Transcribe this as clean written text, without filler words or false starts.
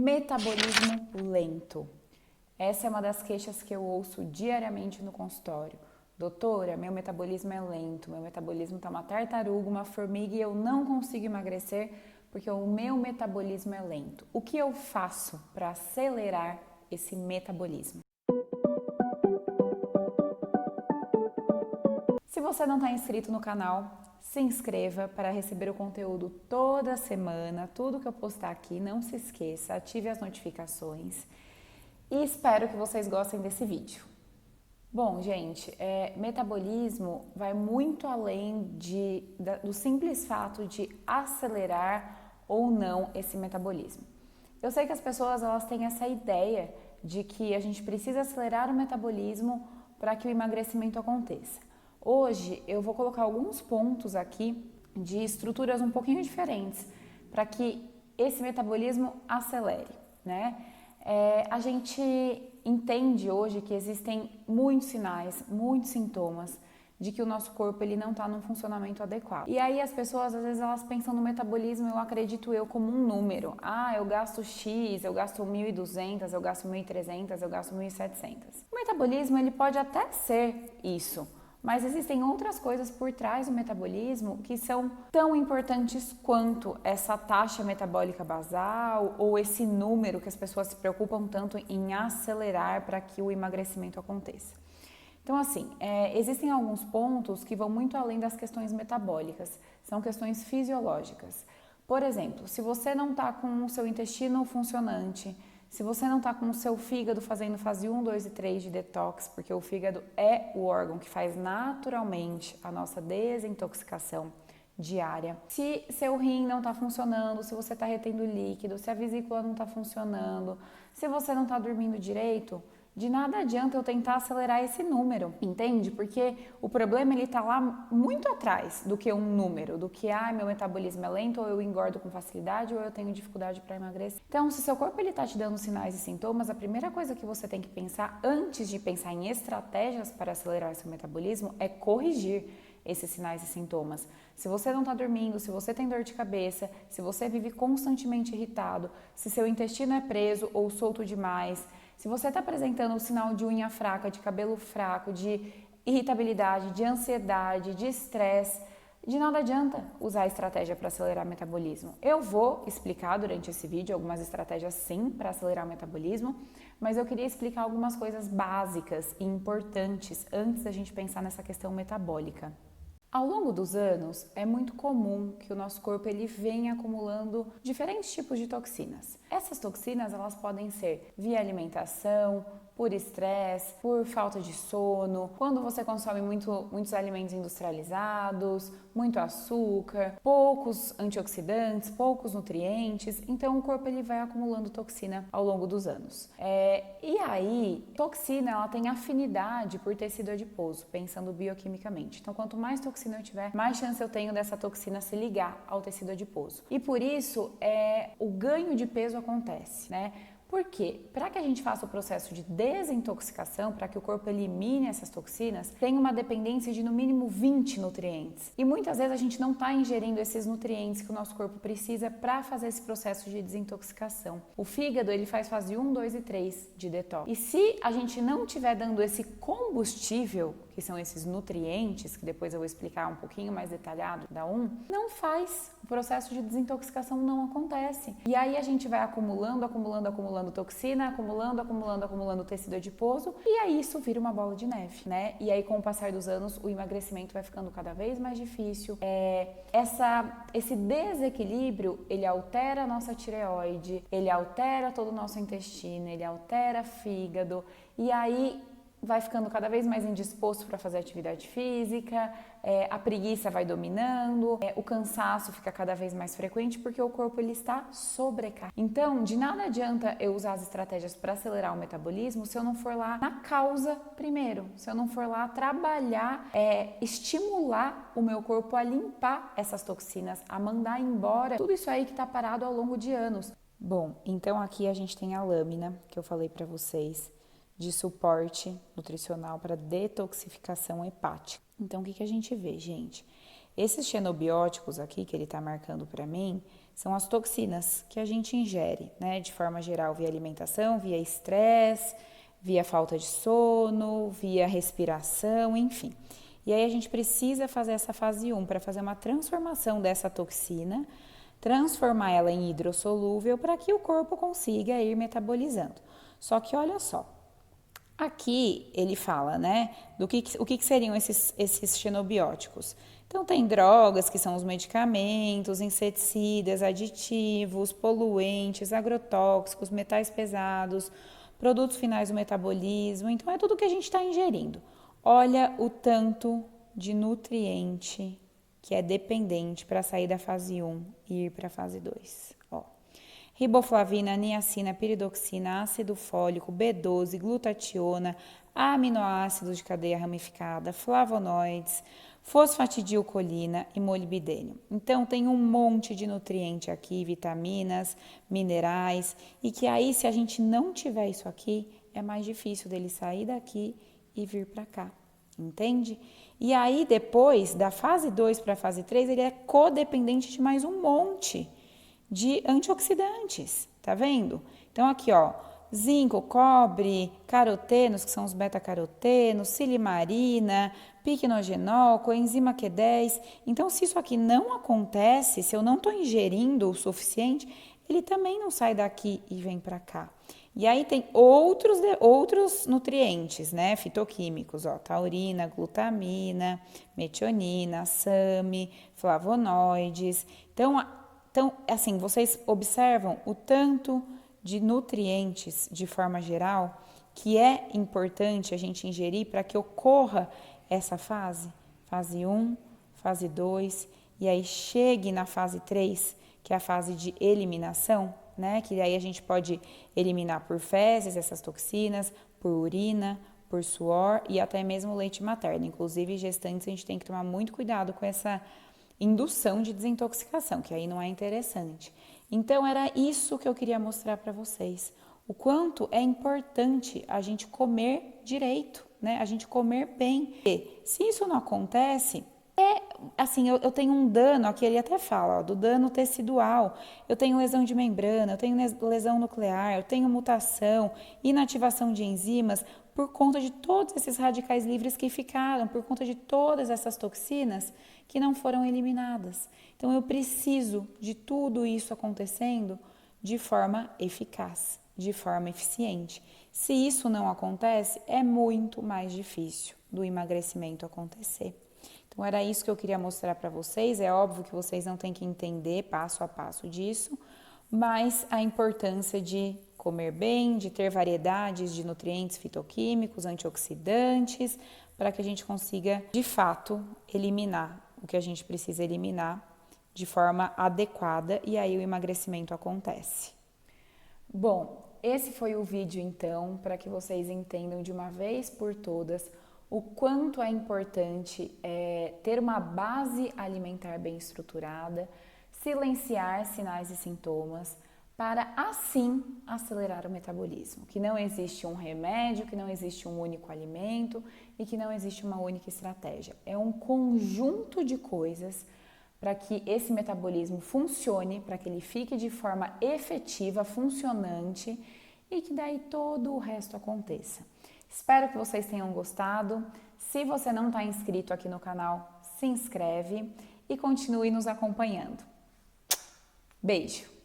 Metabolismo lento. Essa é uma das queixas que eu ouço diariamente no consultório. Doutora, meu metabolismo é lento, meu metabolismo tá uma tartaruga, uma formiga e eu não consigo emagrecer porque o meu metabolismo é lento. O que eu faço para acelerar esse metabolismo? Se você não está inscrito no canal, se inscreva para receber o conteúdo toda semana, tudo que eu postar aqui, não se esqueça, ative as notificações e espero que vocês gostem desse vídeo. Bom, gente, metabolismo vai muito além do simples fato de acelerar ou não esse metabolismo. Eu sei que as pessoas elas têm essa ideia de que a gente precisa acelerar o metabolismo para que o emagrecimento aconteça. Hoje eu vou colocar alguns pontos aqui de estruturas um pouquinho diferentes para que esse metabolismo acelere, né? A gente entende hoje que existem muitos sinais, muitos sintomas de que o nosso corpo ele não está num funcionamento adequado. E aí as pessoas às vezes elas pensam no metabolismo, eu acredito como um número. Eu gasto X, eu gasto 1.200, eu gasto 1.300, eu gasto 1.700. O metabolismo ele pode até ser isso, mas existem outras coisas por trás do metabolismo que são tão importantes quanto essa taxa metabólica basal ou esse número que as pessoas se preocupam tanto em acelerar para que o emagrecimento aconteça. Então, assim, existem alguns pontos que vão muito além das questões metabólicas, são questões fisiológicas. Por exemplo, se você não está com o seu intestino funcionante, se você não está com o seu fígado fazendo fase 1, 2 e 3 de detox, porque o fígado é o órgão que faz naturalmente a nossa desintoxicação diária. Se seu rim não está funcionando, se você está retendo líquido, se a vesícula não está funcionando, se você não está dormindo direito, de nada adianta eu tentar acelerar esse número, entende? Porque o problema ele tá lá muito atrás do que um número, do que meu metabolismo é lento, ou eu engordo com facilidade, ou eu tenho dificuldade para emagrecer. Então, se seu corpo ele tá te dando sinais e sintomas, a primeira coisa que você tem que pensar antes de pensar em estratégias para acelerar seu metabolismo é corrigir esses sinais e sintomas. Se você não está dormindo, se você tem dor de cabeça, se você vive constantemente irritado, se seu intestino é preso ou solto demais, se você está apresentando o sinal de unha fraca, de cabelo fraco, de irritabilidade, de ansiedade, de estresse, de nada adianta usar a estratégia para acelerar o metabolismo. Eu vou explicar durante esse vídeo algumas estratégias sim para acelerar o metabolismo, mas eu queria explicar algumas coisas básicas e importantes antes da gente pensar nessa questão metabólica. Ao longo dos anos, é muito comum que o nosso corpo ele venha acumulando diferentes tipos de toxinas. Essas toxinas elas podem ser via alimentação, por estresse, por falta de sono, quando você consome muitos alimentos industrializados, muito açúcar, poucos antioxidantes, poucos nutrientes, então o corpo ele vai acumulando toxina ao longo dos anos. E aí, toxina ela tem afinidade por tecido adiposo, pensando bioquimicamente. Então, quanto mais toxina eu tiver, mais chance eu tenho dessa toxina se ligar ao tecido adiposo. E por isso, o ganho de peso acontece, né? Porque para que a gente faça o processo de desintoxicação, para que o corpo elimine essas toxinas, tem uma dependência de no mínimo 20 nutrientes. E muitas vezes a gente não está ingerindo esses nutrientes que o nosso corpo precisa para fazer esse processo de desintoxicação. O fígado ele faz fase 1, 2 e 3 de detox. E se a gente não estiver dando esse combustível, que são esses nutrientes, que depois eu vou explicar um pouquinho mais detalhado da não faz, o processo de desintoxicação não acontece. E aí a gente vai acumulando toxina, acumulando tecido adiposo, e aí isso vira uma bola de neve, né? E aí com o passar dos anos, o emagrecimento vai ficando cada vez mais difícil. Esse desequilíbrio, ele altera a nossa tireoide, ele altera todo o nosso intestino, ele altera fígado, e aí vai ficando cada vez mais indisposto para fazer atividade física, a preguiça vai dominando, o cansaço fica cada vez mais frequente porque o corpo ele está sobrecarregado. Então, de nada adianta eu usar as estratégias para acelerar o metabolismo se eu não for lá na causa primeiro, se eu não for lá trabalhar, estimular o meu corpo a limpar essas toxinas, a mandar embora tudo isso aí que está parado ao longo de anos. Bom, então aqui a gente tem a lâmina que eu falei para vocês, de suporte nutricional para detoxificação hepática. Então, o que a gente vê, gente? Esses xenobióticos aqui que ele está marcando para mim são as toxinas que a gente ingere, né, de forma geral, via alimentação, via estresse, via falta de sono, via respiração, enfim. E aí a gente precisa fazer essa fase 1 para fazer uma transformação dessa toxina, transformar ela em hidrossolúvel para que o corpo consiga ir metabolizando. Só que olha só, aqui ele fala, né, o que seriam esses xenobióticos. Então tem drogas, que são os medicamentos, inseticidas, aditivos, poluentes, agrotóxicos, metais pesados, produtos finais do metabolismo, então é tudo que a gente está ingerindo. Olha o tanto de nutriente que é dependente para sair da fase 1 e ir para a fase 2. Ó, riboflavina, niacina, piridoxina, ácido fólico, B12, glutationa, aminoácidos de cadeia ramificada, flavonoides, fosfatidilcolina e molibdênio. Então, tem um monte de nutriente aqui, vitaminas, minerais, e que aí, se a gente não tiver isso aqui, é mais difícil dele sair daqui e vir para cá, entende? E aí, depois, da fase 2 para a fase 3, ele é codependente de mais um monte de antioxidantes, tá vendo? Então, aqui, ó, zinco, cobre, carotenos, que são os beta-carotenos, silimarina, piquenogenol, coenzima Q10. Então, se isso aqui não acontece, se eu não estou ingerindo o suficiente, ele também não sai daqui e vem para cá. E aí tem outros nutrientes, né, fitoquímicos, ó, taurina, glutamina, metionina, SAMe, flavonoides. Então, assim, vocês observam o tanto de nutrientes, de forma geral, que é importante a gente ingerir para que ocorra essa fase 1, fase 2, e aí chegue na fase 3, que é a fase de eliminação, né? Que aí a gente pode eliminar por fezes essas toxinas, por urina, por suor e até mesmo leite materno. Inclusive, gestantes, a gente tem que tomar muito cuidado com essa indução de desintoxicação, que aí não é interessante. Então, era isso que eu queria mostrar para vocês. O quanto é importante a gente comer direito, né? A gente comer bem. E se isso não acontece, assim, eu tenho um dano, aqui ele até fala, ó, do dano tecidual, eu tenho lesão de membrana, eu tenho lesão nuclear, eu tenho mutação, inativação de enzimas, por conta de todos esses radicais livres que ficaram, por conta de todas essas toxinas que não foram eliminadas. Então, eu preciso de tudo isso acontecendo de forma eficaz, de forma eficiente. Se isso não acontece, é muito mais difícil do emagrecimento acontecer. Então, era isso que eu queria mostrar para vocês. É óbvio que vocês não têm que entender passo a passo disso, mas a importância de comer bem, de ter variedades de nutrientes fitoquímicos, antioxidantes, para que a gente consiga, de fato, eliminar o que a gente precisa eliminar de forma adequada e aí o emagrecimento acontece. Bom, esse foi o vídeo então, para que vocês entendam de uma vez por todas o quanto é importante ter uma base alimentar bem estruturada, silenciar sinais e sintomas, para assim acelerar o metabolismo. Que não existe um remédio, que não existe um único alimento e que não existe uma única estratégia. É um conjunto de coisas para que esse metabolismo funcione, para que ele fique de forma efetiva, funcionante e que daí todo o resto aconteça. Espero que vocês tenham gostado. Se você não está inscrito aqui no canal, se inscreve e continue nos acompanhando. Beijo!